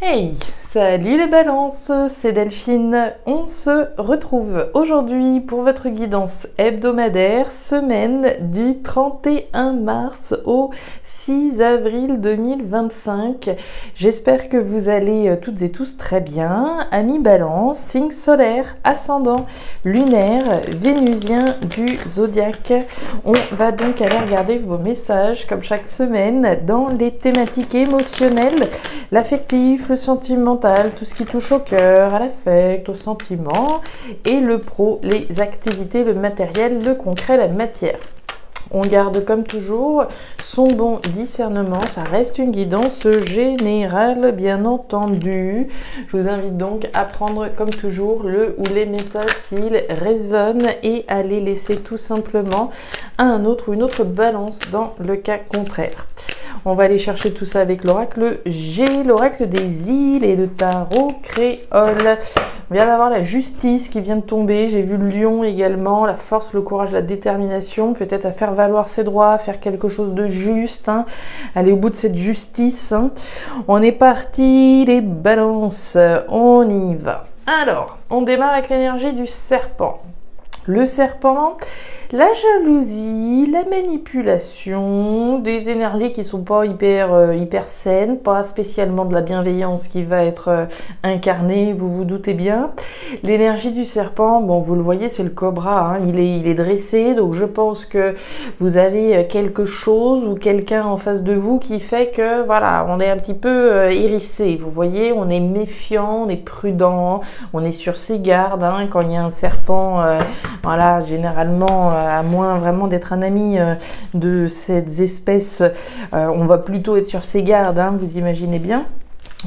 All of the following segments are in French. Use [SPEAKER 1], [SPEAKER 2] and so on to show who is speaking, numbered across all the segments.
[SPEAKER 1] Hey, salut les balances, c'est Delphine. On se retrouve aujourd'hui pour votre guidance hebdomadaire, semaine du 31 mars au 6 avril 2025. J'espère que vous allez toutes et tous très bien. Amis balance, signe solaire, ascendant, lunaire, vénusien du zodiaque. On va donc aller regarder vos messages comme chaque semaine dans les thématiques émotionnelles, l'affectif, le sentimental, tout ce qui touche au cœur, à l'affect, au sentiment, et le pro, les activités, le matériel, le concret, la matière. On garde comme toujours son bon discernement, ça reste une guidance générale bien entendu. Je vous invite donc à prendre comme toujours le ou les messages s'ils résonnent et à les laisser tout simplement à un autre ou une autre balance dans le cas contraire. On va aller chercher tout ça avec l'oracle G, l'oracle des îles et le tarot créole. On vient d'avoir la justice qui vient de tomber. J'ai vu le lion également, la force, le courage, la détermination, peut-être à faire valoir ses droits, à faire quelque chose de juste, aller au bout de cette justice. On est parti les balances, on y va. Alors, on démarre avec l'énergie du serpent. Le serpent, la jalousie, la manipulation, des énergies qui sont pas hyper saines, pas spécialement de la bienveillance qui va être incarnée, vous vous doutez bien. L'énergie du serpent, bon vous le voyez, c'est le cobra, il est dressé, donc je pense que vous avez quelque chose ou quelqu'un en face de vous qui fait que voilà, on est un petit peu hérissé, vous voyez, on est méfiant, on est prudent, on est sur ses gardes, quand il y a un serpent, voilà, généralement à moins vraiment d'être un ami de ces espèces, on va plutôt être sur ses gardes, vous imaginez bien.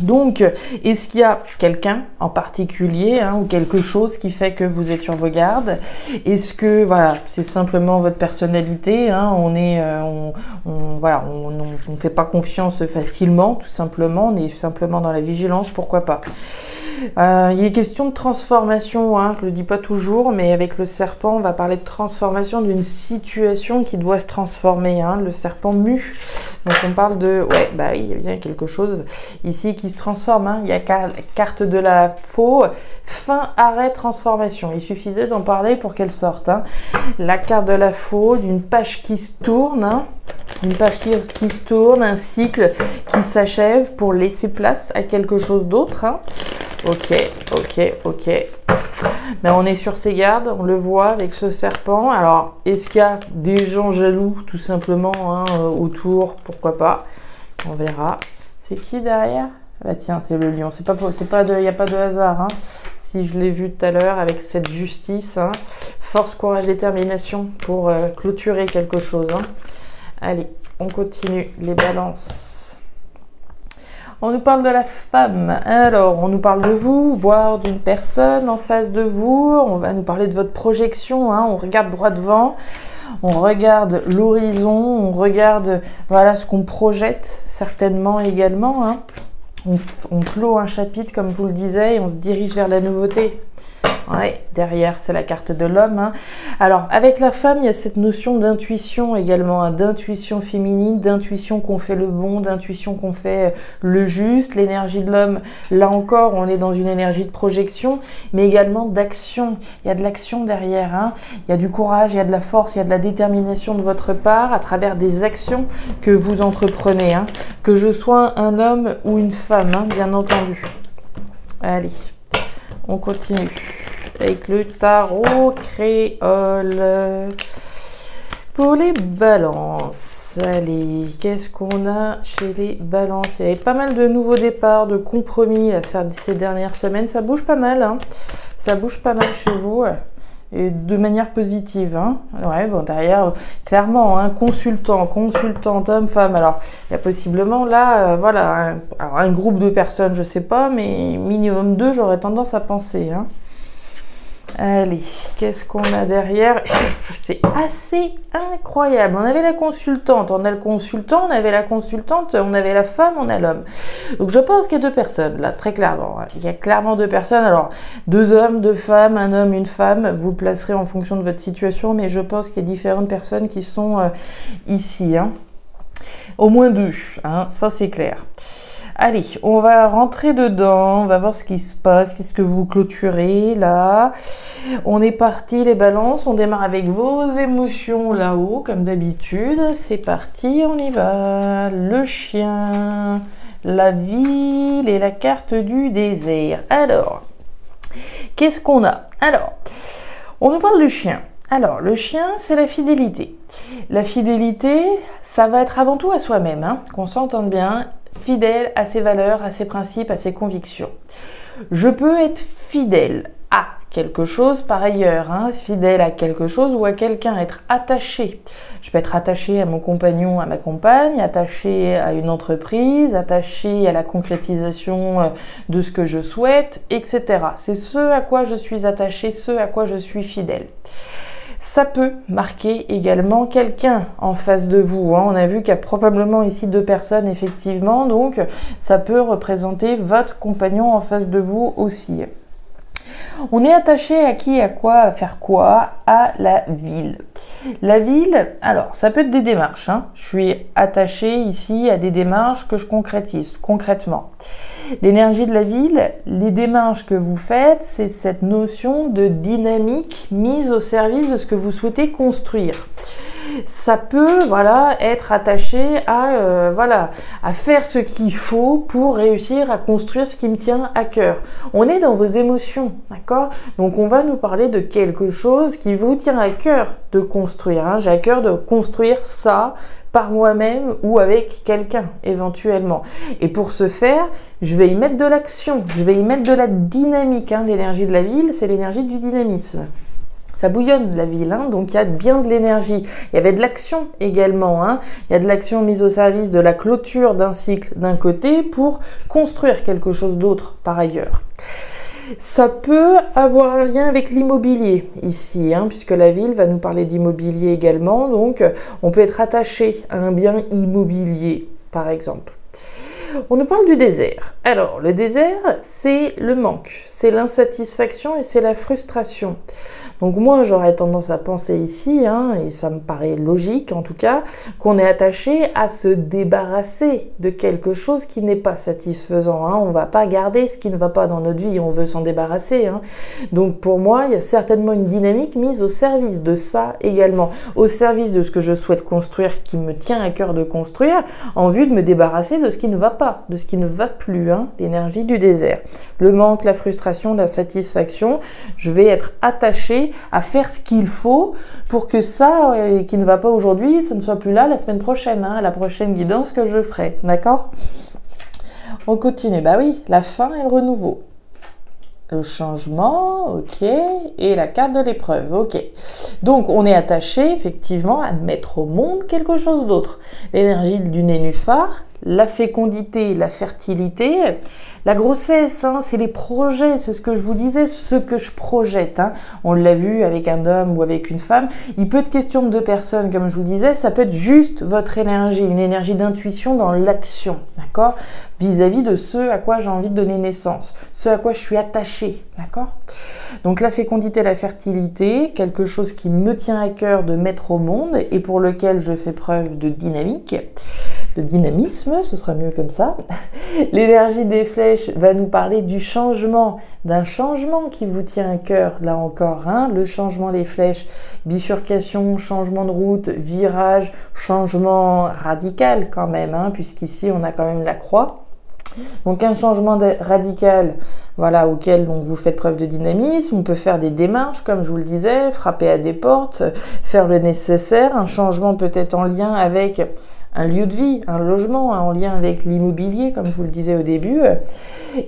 [SPEAKER 1] Donc, est-ce qu'il y a quelqu'un en particulier ou quelque chose qui fait que vous êtes sur vos gardes? Est-ce que voilà, c'est simplement votre personnalité, on fait pas confiance facilement, tout simplement, on est simplement dans la vigilance, pourquoi pas. Il est question de transformation, je le dis pas toujours, mais avec le serpent, on va parler de transformation d'une situation qui doit se transformer, le serpent mu. Donc on parle de, il y a bien quelque chose ici qui se transforme, il y a carte de la faux, fin, arrêt, transformation. Il suffisait d'en parler pour qu'elle sorte. La carte de la faux, d'une page qui se tourne, une page qui se tourne, un cycle qui s'achève pour laisser place à quelque chose d'autre. Ok. Mais on est sur ses gardes, on le voit avec ce serpent. Alors, est-ce qu'il y a des gens jaloux, tout simplement, autour? Pourquoi pas? On verra. C'est qui derrière? Bah tiens, c'est le lion. Il n'y a pas de hasard. Si je l'ai vu tout à l'heure avec cette justice, force, courage, détermination pour clôturer quelque chose. Allez, on continue les balances. On nous parle de la femme. Alors, on nous parle de vous, voire d'une personne en face de vous. On va nous parler de votre projection. On regarde droit devant. On regarde l'horizon. On regarde ce qu'on projette certainement également. On clôt un chapitre, comme je vous le disais, et on se dirige vers la nouveauté. Derrière, c'est la carte de l'homme. Alors, avec la femme, il y a cette notion d'intuition également, d'intuition féminine, d'intuition qu'on fait le bon, d'intuition qu'on fait le juste. L'énergie de l'homme, là encore, on est dans une énergie de projection, mais également d'action. Il y a de l'action derrière. Il y a du courage, il y a de la force, il y a de la détermination de votre part à travers des actions que vous entreprenez. Que je sois un homme ou une femme, bien entendu. Allez, on continue avec le tarot créole. Pour les balances, allez, qu'est-ce qu'on a chez les balances? Il y avait pas mal de nouveaux départs, de compromis ces dernières semaines. Ça bouge pas mal, ça bouge pas mal chez vous. Et de manière positive. Derrière, clairement, consultante, homme, femme. Alors, il y a possiblement là, un groupe de personnes, je sais pas, mais minimum 2, j'aurais tendance à penser. Allez, qu'est-ce qu'on a derrière? C'est assez incroyable. On avait la consultante, on a le consultant, on avait la consultante, on avait la femme, on a l'homme. Donc je pense qu'il y a 2 personnes, là, très clairement. Il y a clairement 2 personnes. Alors, 2 hommes, 2 femmes, un homme, une femme. Vous le placerez en fonction de votre situation, mais je pense qu'il y a différentes personnes qui sont ici. Au moins 2, ça c'est clair. Allez, on va rentrer dedans, on va voir ce qui se passe, qu'est-ce que vous clôturez là. On est parti les balances, on démarre avec vos émotions là-haut comme d'habitude. C'est parti, on y va. Le chien, la ville et la carte du désert. Alors, qu'est-ce qu'on a? Alors, on nous parle du chien. Alors, le chien, c'est la fidélité. La fidélité, ça va être avant tout à soi-même, hein, qu'on s'entende bien, fidèle à ses valeurs, à ses principes, à ses convictions. Je peux être fidèle à quelque chose par ailleurs, hein, fidèle à quelque chose ou à quelqu'un, être attaché. Je peux être attaché à mon compagnon, à ma compagne, attaché à une entreprise, attaché à la concrétisation de ce que je souhaite, etc. C'est ce à quoi je suis attaché, ce à quoi je suis fidèle. Ça peut marquer également quelqu'un en face de vous. Hein. On a vu qu'il y a probablement ici 2 personnes, effectivement, donc ça peut représenter votre compagnon en face de vous aussi. On est attaché à qui, à quoi, à faire quoi? À la ville. La ville, alors ça peut être des démarches. Hein. Je suis attaché ici à des démarches que je concrétise concrètement. L'énergie de la ville, les démarches que vous faites, c'est cette notion de dynamique mise au service de ce que vous souhaitez construire. Ça peut, voilà, être attaché à, à faire ce qu'il faut pour réussir à construire ce qui me tient à cœur. On est dans vos émotions, d'accord? Donc on va nous parler de quelque chose qui vous tient à cœur de construire. Hein. J'ai à cœur de construire ça par moi-même ou avec quelqu'un éventuellement. Et pour ce faire, je vais y mettre de l'action, je vais y mettre de la dynamique. Hein. L'énergie de la ville, c'est l'énergie du dynamisme. Ça bouillonne la ville, hein, donc il y a bien de l'énergie. Il y avait de l'action également. Hein. Il y a de l'action mise au service de la clôture d'un cycle d'un côté pour construire quelque chose d'autre par ailleurs. Ça peut avoir un lien avec l'immobilier ici, hein, puisque la ville va nous parler d'immobilier également. Donc on peut être attaché à un bien immobilier par exemple. On nous parle du désert. Alors, le désert, c'est le manque, c'est l'insatisfaction et c'est la frustration. Donc moi, j'aurais tendance à penser ici, hein, et ça me paraît logique en tout cas, qu'on est attaché à se débarrasser de quelque chose qui n'est pas satisfaisant. Hein. On ne va pas garder ce qui ne va pas dans notre vie, on veut s'en débarrasser. Hein. Donc pour moi, il y a certainement une dynamique mise au service de ça également, au service de ce que je souhaite construire, qui me tient à cœur de construire, en vue de me débarrasser de ce qui ne va pas, de ce qui ne va plus, hein, l'énergie du désert. Le manque, la frustration, la satisfaction, je vais être attaché à faire ce qu'il faut pour que ça qui ne va pas aujourd'hui, ça ne soit plus là la semaine prochaine, hein, la prochaine guidance que je ferai, d'accord? On continue, bah oui, la fin et le renouveau. Le changement, ok, et la carte de l'épreuve, ok. Donc on est attaché effectivement à mettre au monde quelque chose d'autre. L'énergie du nénuphar, la fécondité, la fertilité, la grossesse, hein, c'est les projets, c'est ce que je vous disais, ce que je projette. Hein. On l'a vu avec un homme ou avec une femme. Il peut être question de 2 personnes, comme je vous disais, ça peut être juste votre énergie, une énergie d'intuition dans l'action, d'accord? Vis-à-vis de ce à quoi j'ai envie de donner naissance, ce à quoi je suis attachée, d'accord? Donc la fécondité, la fertilité, quelque chose qui me tient à cœur de mettre au monde et pour lequel je fais preuve de dynamique. De dynamisme, ce sera mieux comme ça. L'énergie des flèches va nous parler du changement, d'un changement qui vous tient à cœur, là encore, hein, le changement des flèches, bifurcation, changement de route, virage, changement radical quand même, hein, puisqu'ici on a quand même la croix. Donc un changement radical, voilà, auquel donc, vous faites preuve de dynamisme, on peut faire des démarches, comme je vous le disais, frapper à des portes, faire le nécessaire, un changement peut-être en lien avec un lieu de vie, un logement, en lien avec l'immobilier, comme je vous le disais au début.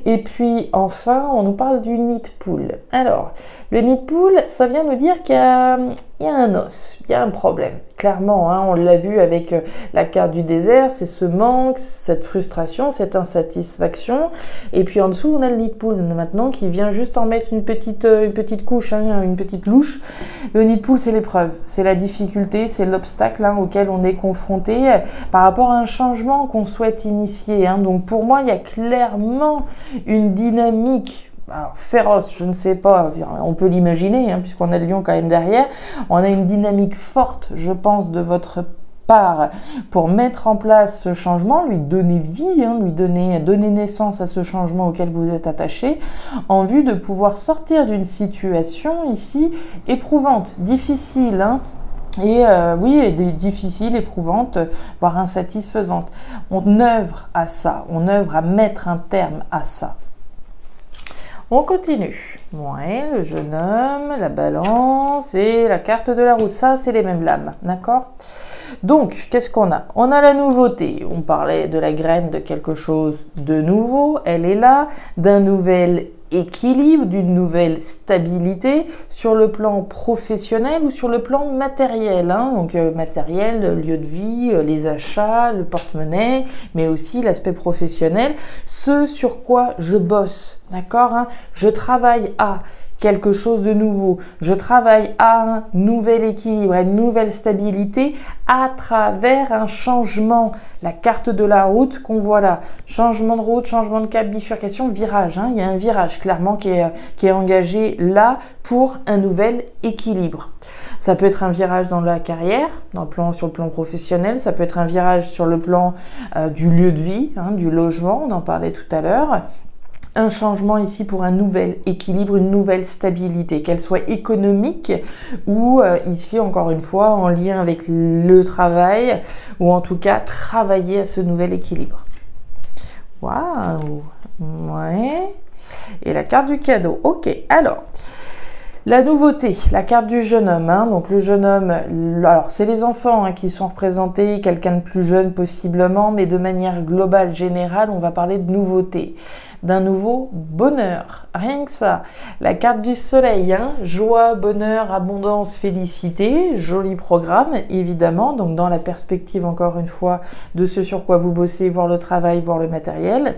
[SPEAKER 1] Et puis enfin, on nous parle du nid de poule. Alors, le nid de poule, ça vient nous dire qu'il y a un os, il y a un problème. Clairement, hein, on l'a vu avec la carte du désert, c'est ce manque, cette frustration, cette insatisfaction. Et puis en dessous, on a le nid de poule maintenant qui vient juste en mettre une petite couche, hein, une petite louche. Le nid de poule, c'est l'épreuve, c'est la difficulté, c'est l'obstacle hein, auquel on est confronté par rapport à un changement qu'on souhaite initier. Hein. Donc pour moi, il y a clairement une dynamique. Alors, féroce, je ne sais pas, on peut l'imaginer, hein, puisqu'on a le lion quand même derrière. On a une dynamique forte, je pense, de votre part pour mettre en place ce changement, lui donner vie, hein, donner naissance à ce changement auquel vous êtes attaché, en vue de pouvoir sortir d'une situation ici éprouvante, difficile, hein, et oui, difficile, éprouvante, voire insatisfaisante. On œuvre à ça, on œuvre à mettre un terme à ça. On continue. Ouais, le jeune homme, la balance et la carte de la roue. Ça, c'est les mêmes lames, d'accord? Donc, qu'est-ce qu'on a? On a la nouveauté. On parlait de la graine de quelque chose de nouveau. Elle est là, d'un nouvel équilibre, d'une nouvelle stabilité sur le plan professionnel ou sur le plan matériel, hein. Donc matériel, le lieu de vie, les achats, le porte-monnaie, mais aussi l'aspect professionnel, ce sur quoi je bosse, d'accord, hein. Je travaille à quelque chose de nouveau, je travaille à un nouvel équilibre, à une nouvelle stabilité à travers un changement. La carte de la route qu'on voit là, changement de route, changement de cap, bifurcation, virage, hein. Il y a un virage clairement qui est engagé là pour un nouvel équilibre. Ça peut être un virage dans la carrière, sur le plan professionnel, ça peut être un virage sur le plan du lieu de vie, hein, du logement, on en parlait tout à l'heure. Un changement ici pour un nouvel équilibre, une nouvelle stabilité, qu'elle soit économique ou ici encore une fois en lien avec le travail ou en tout cas travailler à ce nouvel équilibre. Waouh, ouais. Et la carte du cadeau. Ok, alors la nouveauté, la carte du jeune homme, hein. Donc le jeune homme, alors c'est les enfants, hein, qui sont représentés, quelqu'un de plus jeune possiblement, mais de manière globale, générale, on va parler de nouveauté, d'un nouveau bonheur, rien que ça. La carte du soleil, hein, joie, bonheur, abondance, félicité, joli programme évidemment, donc dans la perspective encore une fois de ce sur quoi vous bossez, voir le travail, voir le matériel.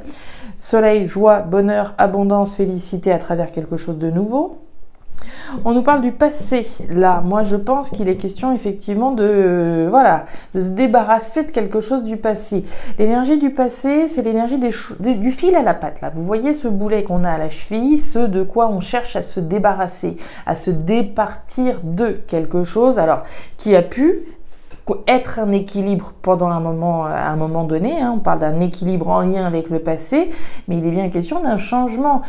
[SPEAKER 1] Soleil, joie, bonheur, abondance, félicité à travers quelque chose de nouveau. On nous parle du passé. Là, moi, je pense qu'il est question effectivement de se débarrasser de quelque chose du passé. L'énergie du passé, c'est l'énergie du fil à la patte. Là, vous voyez ce boulet qu'on a à la cheville, ce de quoi on cherche à se débarrasser, à se départir de quelque chose. Alors, qui a pu être un équilibre pendant à un moment donné. Hein, on parle d'un équilibre en lien avec le passé, mais il est bien question d'un changement,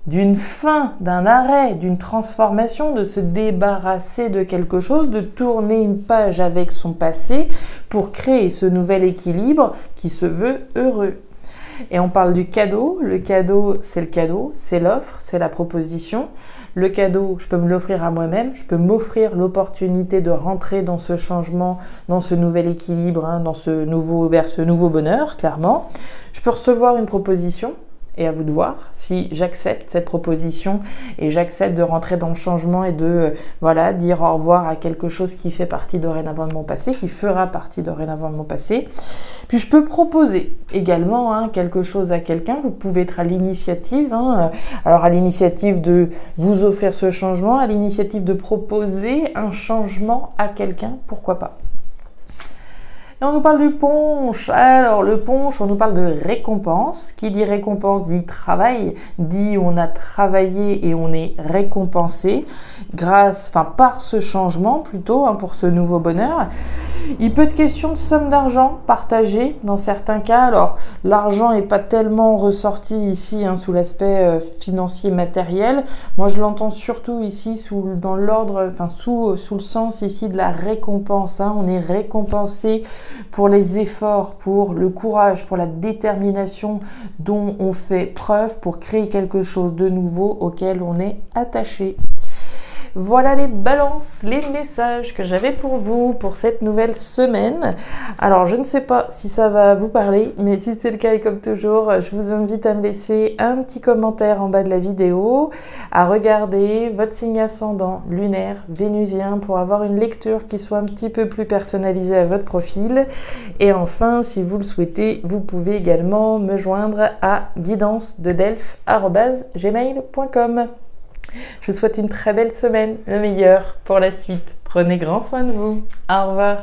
[SPEAKER 1] d'une fin, d'un arrêt, d'une transformation, de se débarrasser de quelque chose, de tourner une page avec son passé pour créer ce nouvel équilibre qui se veut heureux. Et on parle du cadeau. Le cadeau, c'est l'offre, c'est la proposition. Le cadeau, je peux me l'offrir à moi-même, je peux m'offrir l'opportunité de rentrer dans ce changement, dans ce nouvel équilibre, hein, vers ce nouveau bonheur, clairement. Je peux recevoir une proposition. Et à vous de voir si j'accepte cette proposition et j'accepte de rentrer dans le changement et de dire au revoir à quelque chose qui fait partie dorénavant de mon passé, qui fera partie dorénavant de mon passé. Puis je peux proposer également quelque chose à quelqu'un. Vous pouvez être à l'initiative, alors à l'initiative de vous offrir ce changement, à l'initiative de proposer un changement à quelqu'un, pourquoi pas. Et on nous parle du punch. Alors le punch, on nous parle de récompense. Qui dit récompense dit travail, dit on a travaillé et on est récompensé par ce changement plutôt, pour ce nouveau bonheur. Il peut être question de somme d'argent partagée dans certains cas. Alors l'argent n'est pas tellement ressorti ici sous l'aspect financier matériel. Moi je l'entends surtout ici sous le sens ici de la récompense. On est récompensé pour les efforts, pour le courage, pour la détermination dont on fait preuve pour créer quelque chose de nouveau auquel on est attaché. Voilà les balances, les messages que j'avais pour vous pour cette nouvelle semaine. Alors je ne sais pas si ça va vous parler, mais si c'est le cas et comme toujours, je vous invite à me laisser un petit commentaire en bas de la vidéo, à regarder votre signe ascendant, lunaire, vénusien pour avoir une lecture qui soit un petit peu plus personnalisée à votre profil. Et enfin, si vous le souhaitez, vous pouvez également me joindre à guidance-de-delphes@gmail.com. Je vous souhaite une très belle semaine, le meilleur pour la suite. Prenez grand soin de vous. Au revoir.